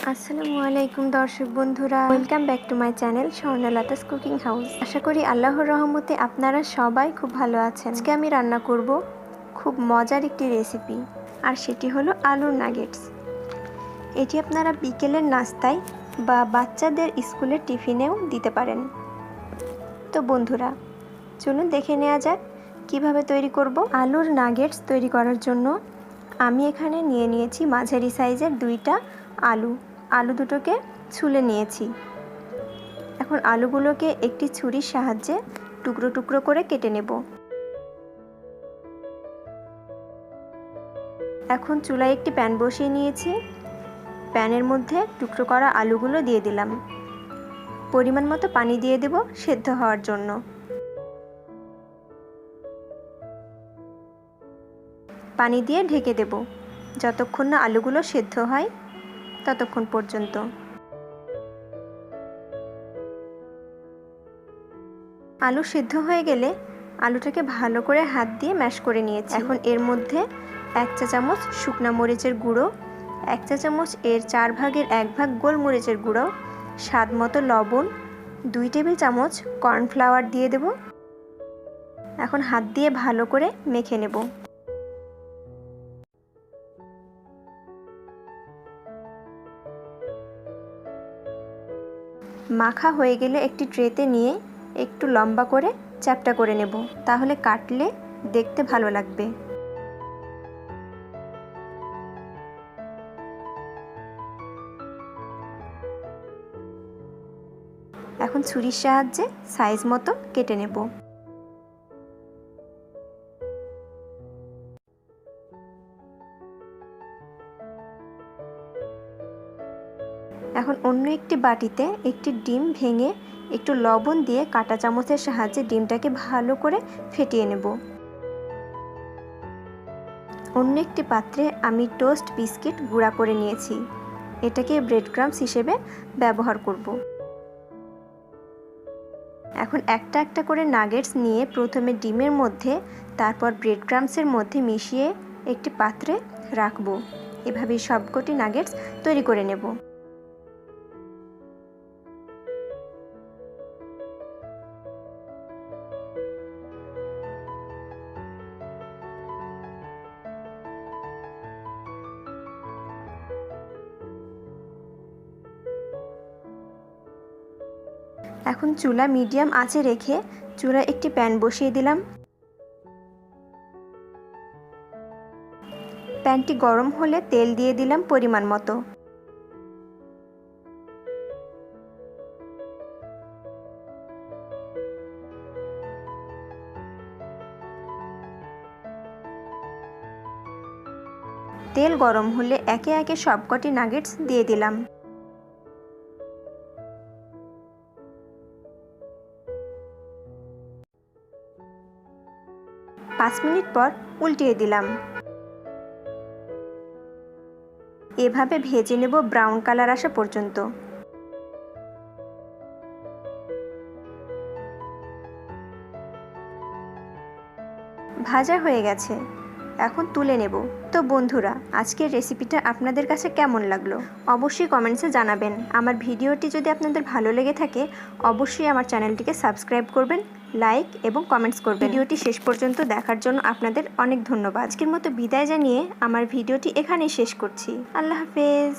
আসসালামু আলাইকুম দর্শক বন্ধুরা, welcome back to my channel Swarnalata's cooking house. আশা করি আল্লাহর রহমতে আপনারা সবাই খুব ভালো আছেন। আজকে আমি রান্না করব খুব মজার একটি রেসিপি, আর সেটি হলো আলুর নাগেটস। এটি আপনারা বিকেলের নাস্তায় বা বাচ্চাদের স্কুলের টিফিনেও দিতে পারেন। তো বন্ধুরা, চলুন দেখে নেওয়া যাক কিভাবে তৈরি করব। আলুর নাগেটস তৈরি করার জন্য আমি এখানে নিয়ে নিয়েছি মাঝারি সাইজের 2টা আলু দুটোকে ছুলে নিয়েছি। এখন আলুগুলোকে একটি ছুরির সাহায্যে টুকরো টুকরো করে কেটে নেব। এখন চুলায় একটি প্যান বসিয়ে নিয়েছি। প্যানের মধ্যে টুকরো করা আলুগুলো দিয়ে দিলাম। পরিমাণ মতো পানি দিয়ে দেব সেদ্ধ হওয়ার জন্য। পানি দিয়ে ঢেকে দেব যতক্ষণ না আলুগুলো সেদ্ধ হয় ততক্ষণ পর্যন্ত। আলু সিদ্ধ হয়ে গেলে আলুটাকে ভালো করে হাত দিয়ে ম্যাশ করে নিয়েছি। এখন এর মধ্যে 1 চা চামচ শুকনা মরিচের গুঁড়ো, 1 চা চামচ এর 4 ভাগের 1 ভাগ গোলমরিচের গুঁড়ো, স্বাদ মতো লবণ, 2 টেবিল চামচ কর্নফ্লাওয়ার দিয়ে দেব। এখন হাত দিয়ে ভালো করে মেখে নেব। মাখা হয়ে গেলে একটি ট্রেতে নিয়ে একটু লম্বা করে চ্যাপ্টা করে নেব, তাহলে কাটলে দেখতে ভালো লাগবে। এখন ছুরির সাহায্যে সাইজ মতো কেটে নেব। এখন অন্য একটি বাটিতে একটি ডিম ভেঙে একটু লবণ দিয়ে কাঁটা চামচের সাহায্যে ডিমটাকে ভালো করে ফেটিয়ে নেব। অন্য একটি পাত্রে আমি টোস্ট বিস্কিট গুঁড়া করে নিয়েছি। এটাকে ব্রেড ক্রাম্বস হিসেবে ব্যবহার করব। এখন একটা একটা করে নাগেটস নিয়ে প্রথমে ডিমের মধ্যে, তারপর ব্রেড ক্রাম্বসের মধ্যে মিশিয়ে একটি পাত্রে রাখব। এভাবে সবকটি নাগেটস তৈরি করে নেব। এখন চুলা মিডিয়াম আঁচে রেখে চুলায় একটি প্যান বসিয়ে দিলাম। প্যানটি গরম হলে তেল দিয়ে দিলাম পরিমাণ মতো। তেল গরম হলে একে একে সবকটি নাগেটস দিয়ে দিলাম। পাঁচ মিনিট পর উল্টিয়ে দিলাম। এভাবে ভেজে নেব ব্রাউন কালার আসা পর্যন্ত। ভাজা হয়ে গেছে, এখন তুলে নেব। তো বন্ধুরা, আজকের রেসিপিটা আপনাদের কাছে কেমন লাগলো অবশ্যই কমেন্টসে জানাবেন। আমার ভিডিওটি যদি আপনাদের ভালো লেগে থাকে অবশ্যই আমার চ্যানেলটিকে সাবস্ক্রাইব করবেন, লাইক এবং কমেন্টস করবেন। ভিডিওটি শেষ পর্যন্ত দেখার জন্য আপনাদের অনেক ধন্যবাদ। আজকের মতো বিদায় জানিয়ে আমার ভিডিওটি এখানেই শেষ করছি। আল্লাহ হাফেজ।